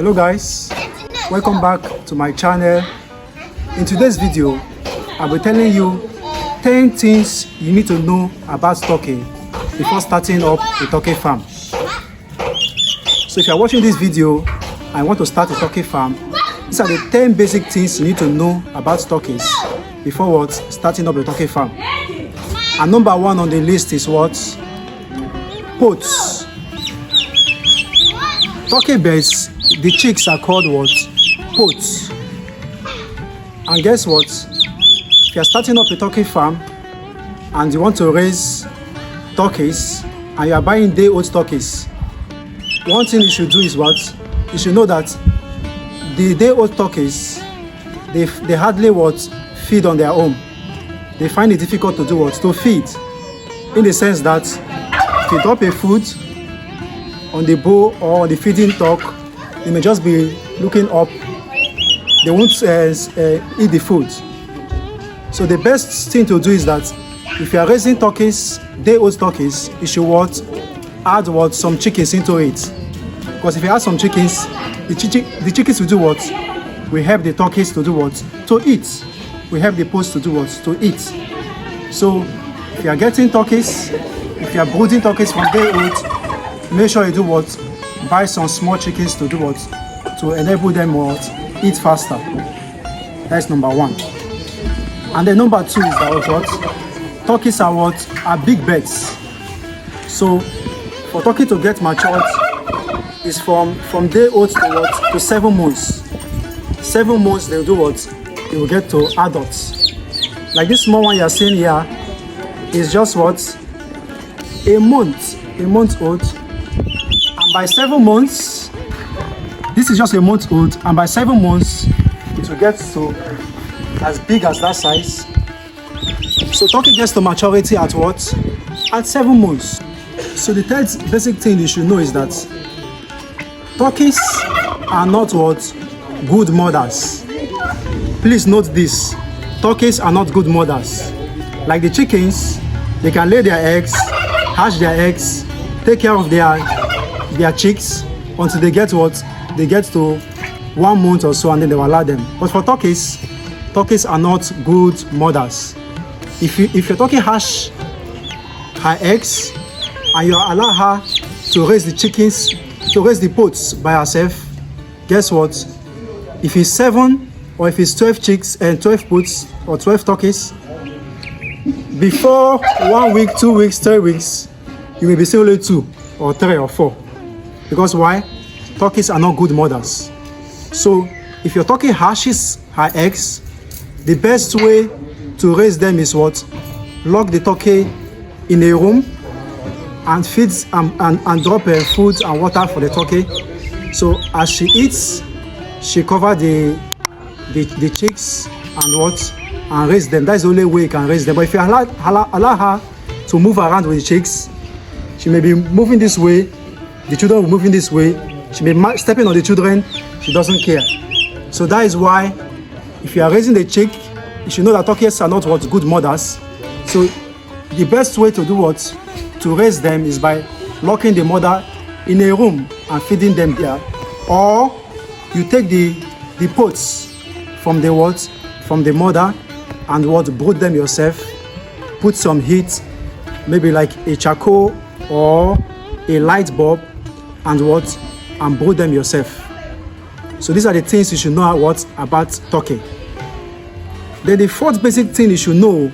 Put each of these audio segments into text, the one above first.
Hello guys, welcome back to my channel. In today's video, I'll be telling you 10 things you need to know about turkey before starting up a turkey farm. So if you're watching this video and want to start a turkey farm, these are the 10 basic things you need to know about turkeys before starting up a turkey farm. And number one on the list is what? Pots. Turkey birds, the chicks are called what? Pots. And guess what? If you're starting up a turkey farm and you want to raise turkeys and you are buying day-old turkeys, one thing you should do is what? You should know that the day-old turkeys, they hardly feed on their own. They find it difficult to do what? To feed. In the sense that if you drop a food on the bowl or the feeding truck, they may just be looking up. They won't eat the food. So the best thing to do is that if you are raising turkeys, day-old turkeys, you should add some chickens into it. Because if you add some chickens, the chickens will do what? We help the turkeys to do what? To eat. We help the posts to do what? To eat. So if you are getting turkeys, if you are brooding turkeys from day-old, make sure you do what? Buy some small chickens to do what? To enable them eat faster. That's number one. And then number two is that what? Turkeys are big birds. So for turkey to get matured is from day-old to what? To 7 months. 7 months they'll do what? They will get to adults. Like this small one you're seeing here is just what? A month old. And by 7 months, this is just a month old, and by 7 months it will get to as big as that size. So turkey gets to maturity at what? At 7 months. So the third basic thing you should know is that turkeys are not what? Good mothers. Please note this. Turkeys are not good mothers. Like the chickens, they can lay their eggs, hatch their eggs, take care of their chicks until they get what? They get to 1 month or so, and then they will allow them. But for turkeys are not good mothers. If your turkey hatch her eggs and you allow her to raise the chickens, to raise the pots by herself, guess what? If it's 7 or if it's 12 chicks and 12 pots or 12 turkeys, before 1 week, 2 weeks, 3 weeks, you may be still only 2 or 3 or 4. Because why? Turkeys are not good mothers. So if your turkey hatches her eggs, the best way to raise them is what? Lock the turkey in a room and feed and drop food and water for the turkey. So as she eats, she cover the chicks and raise them. That's the only way you can raise them. But if you allow her to move around with the chicks, she may be moving this way, the children will be moving this way, she may be stepping on the children, she doesn't care. So that is why if you are raising a chick, you should know that turkeys are not good mothers. So the best way to do what? To raise them is by locking the mother in a room and feeding them there. Or you take the pots from the mother and brood them yourself, put some heat, maybe like a charcoal or a light bulb, and brood them yourself. So these are the things you should know about turkey. Then the fourth basic thing you should know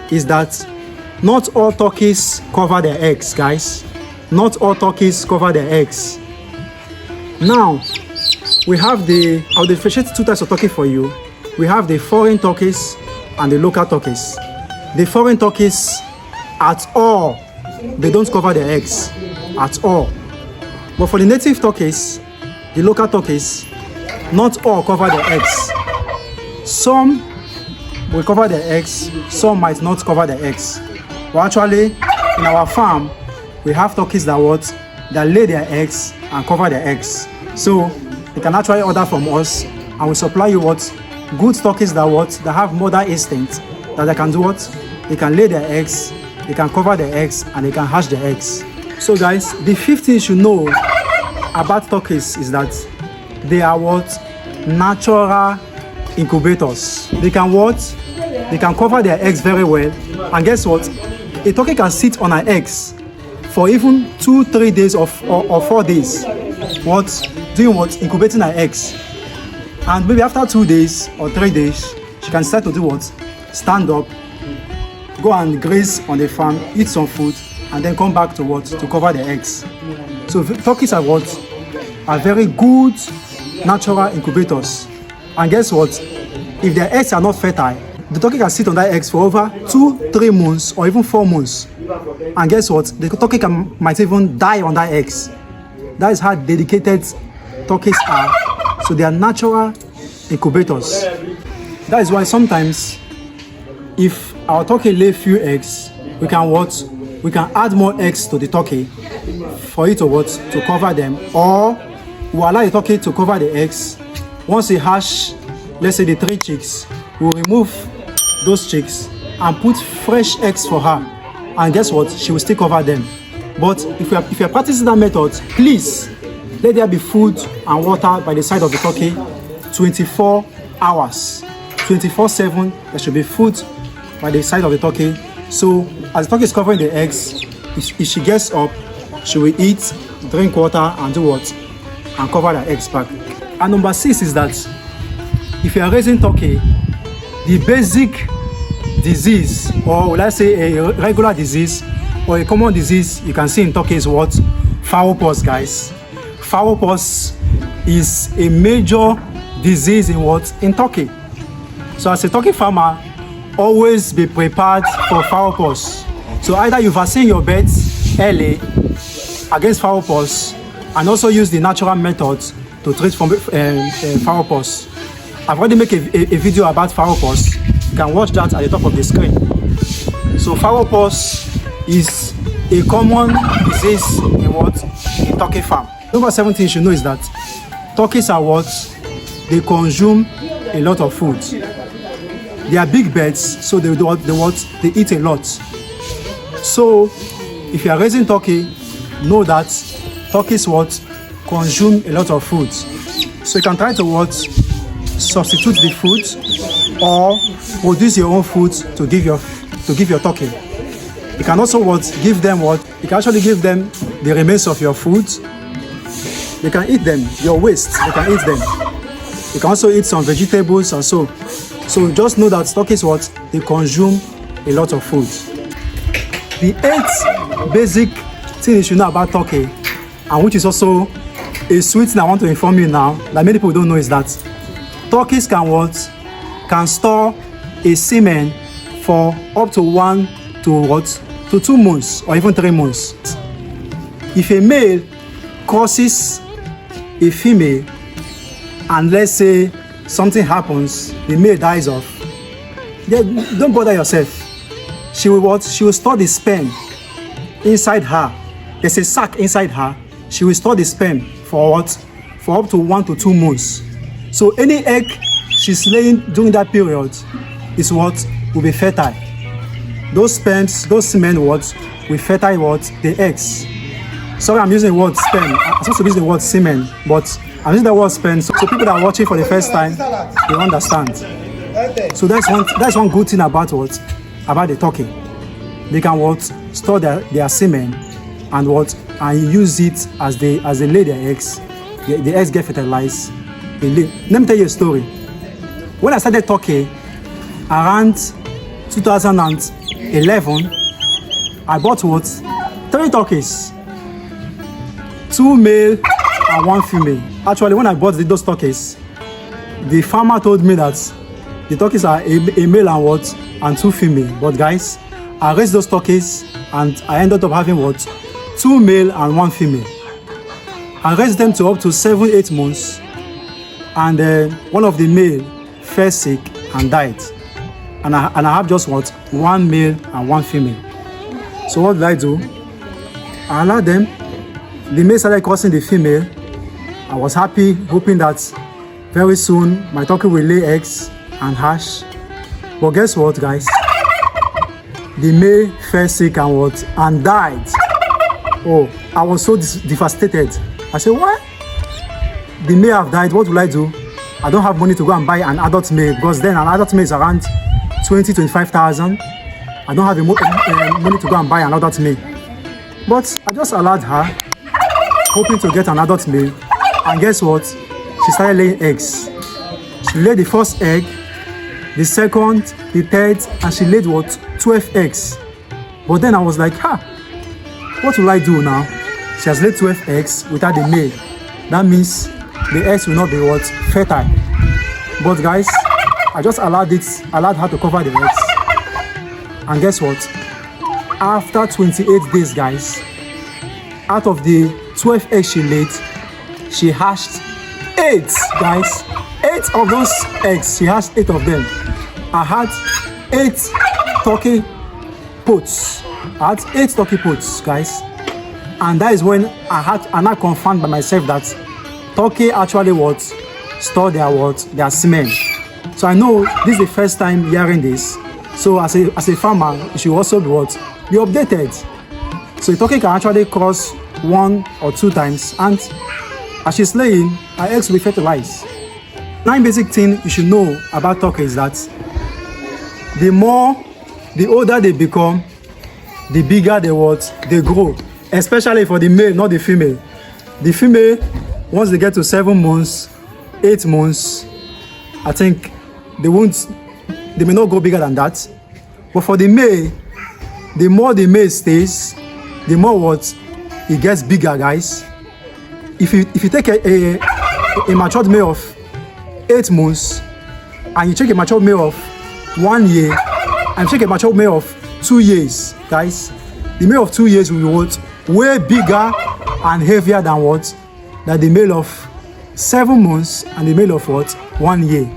is that not all turkeys cover their eggs, guys. Not all turkeys cover their eggs. Now, I'll differentiate 2 types of turkey for you. We have the foreign turkeys and the local turkeys. The foreign turkeys, at all, they don't cover their eggs, at all. But for the native turkeys, the local turkeys, not all cover their eggs. Some will cover their eggs, some might not cover their eggs. But actually, in our farm, we have turkeys that lay their eggs and cover their eggs. So you can actually order from us, and we supply you good turkeys that have mother instinct, that they can do they can lay their eggs, they can cover their eggs, and they can hatch their eggs. So guys, the fifth thing you should know about turkeys is that They are what? Natural incubators. They can what? They can cover their eggs very well. And guess what? A turkey can sit on her eggs for even 2-3 days or 4 days. What? Doing what? Incubating her eggs. And maybe after 2 days or 3 days, she can start to do what? Stand up, go and graze on the farm, eat some food, and then come back to what? To cover the eggs. So turkeys are what? Are very good natural incubators. And guess what? If their eggs are not fertile, the turkey can sit on that eggs for over 2-3 months or even 4 months. And guess what? The turkey might even die on that eggs. That is how dedicated turkeys are. So they are natural incubators. That is why sometimes if our turkey lay few eggs, we can what? We can add more eggs to the turkey for it to what? To cover them, or we allow the turkey to cover the eggs. Once it hatch, let's say the 3 chicks, we'll remove those chicks and put fresh eggs for her. And guess what? She will still cover them. But if you are practicing that method, please let there be food and water by the side of the turkey 24 hours. 24/7, there should be food by the side of the turkey. So as the turkey is covering the eggs, if she gets up, she will eat, drink water, and do what? And cover the eggs back. And number 6 is that if you are raising turkey, the basic disease, or let's say a regular disease or a common disease you can see in turkey is what? Fowl pox, guys. Fowl pox is a major disease in what? In turkey. So as a turkey farmer, always be prepared for fowl pox. So either you vaccine your birds early against fowl pox and also use the natural methods to treat from fowl pox. I've already made a video about fowl pox. You can watch that at the top of the screen. So fowl pox is a common disease in what? In turkey farm. Number 17 you should know is that turkeys are what? They consume a lot of food. They are big birds, so they eat a lot. So if you are raising turkey, know that turkeys what? Consume a lot of food. So you can try to what? Substitute the food or produce your own food to give your turkey. You can also what? Give them what? You can actually give them the remains of your food. They can eat them, your waste, they can eat them. You can also eat some vegetables or so. So just know that turkeys what? They consume a lot of food. The 8th basic thing you should know about turkey, and which is also a sweet thing I want to inform you now that many people don't know, is that turkeys can what? Can store a semen for up to 1 to what? To 2 months or even 3 months. If a male crosses a female and let's say something happens, the male dies off, then don't bother yourself. She will what? She will store the sperm inside her. There's a sac inside her. She will store the sperm for what? For up to 1 to 2 months. So any egg she's laying during that period is what? Will be fertile. Those sperms, those semen what? Will fertile what? The eggs. Sorry, I'm using the word sperm. I'm supposed to use the word semen, but I'm using the word sperm so people that are watching for the first time, they understand. So that's one good thing about what? About the turkey. They can what? Store their semen and what? And use it as they lay their eggs. The eggs get fertilized. Let me tell you a story. When I started turkey around 2011, I bought what? 3 turkeys. 2 male and 1 female. Actually, when I bought those turkeys, the farmer told me that the turkeys are a male and what? And 2 female. But guys, I raised those turkeys and I ended up having what? 2 male and 1 female. I raised them to up to 7-8 months, and one of the male fell sick and died. And I have just what? 1 male and 1 female. So what did I do? I allowed them. The male started crossing the female. I was happy, hoping that very soon my turkey will lay eggs and hatch. But guess what, guys? The male fell sick and what? And died. Oh, I was so devastated. I said, what? the male have died, what will I do? I don't have money to go and buy an adult male, because then an adult male is around 20,000-25,000. I don't have money to go and buy an adult male. But I just allowed her, hoping to get an adult male. And guess what? She started laying eggs. She laid the first egg, the second, the third, and she laid what? 12 eggs. But then I was like, what will I do now? She has laid 12 eggs without the male. That means the eggs will not be what? Fertile. But guys, I just allowed her to cover the eggs. And guess what? After 28 days, guys, out of the 12 eggs she laid, she hatched 8, guys. 8 of those eggs, she hatched 8 of them. I had 8 turkey pots. I had 8 turkey pots, guys. And that is when I confirmed by myself that turkey actually store their semen. So I know this is the first time hearing this. So as a farmer, you should also be updated. So the turkey can actually cross 1 or 2 times, and as she's laying, her eggs will be fertilized. 9 basic things you should know about turkey is that the older they become, the bigger they grow. Especially for the male, not the female. The female, once they get to 7 months, 8 months, I think they may not go bigger than that. But for the male, the more the male stays, the more it gets bigger, guys. If you take a matured male of 8 months and you take a matured male of 1 year and take a matured male of 2 years, guys, the male of 2 years will be way bigger and heavier than the male of 7 months and the male of 1 year.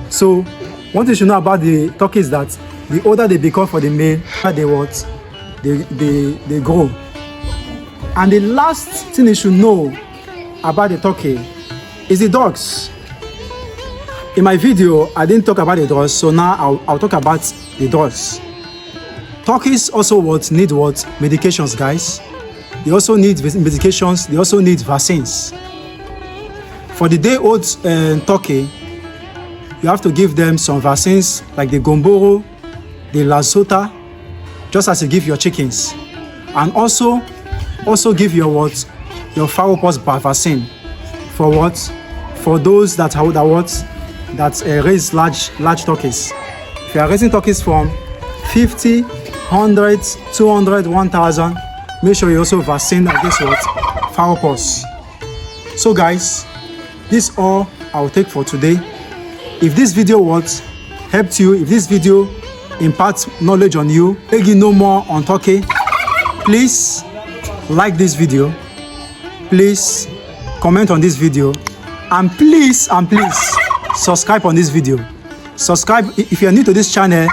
So one thing you should know about the turkey is that the older they become for the male, they grow. And the last thing you should know about the turkey is the dogs. In my video, I didn't talk about the dogs, so now I'll talk about the dogs. Turkeys also need medications, guys. They also need medications. They also need vaccines. For the day-old turkey, you have to give them some vaccines like the gomboro, the lasota, just as you give your chickens, and also give your fowlpox vaccine for those that raise large turkeys. If you are raising turkeys from 50, 100, 200, 1,000, make sure you also vaccine against fowlpox. So guys, this is all I'll take for today. If this video helped you, if this video imparts knowledge on you, make you know more on turkey, please like this video, please comment on this video, and please subscribe on this video. Subscribe if you are new to this channel.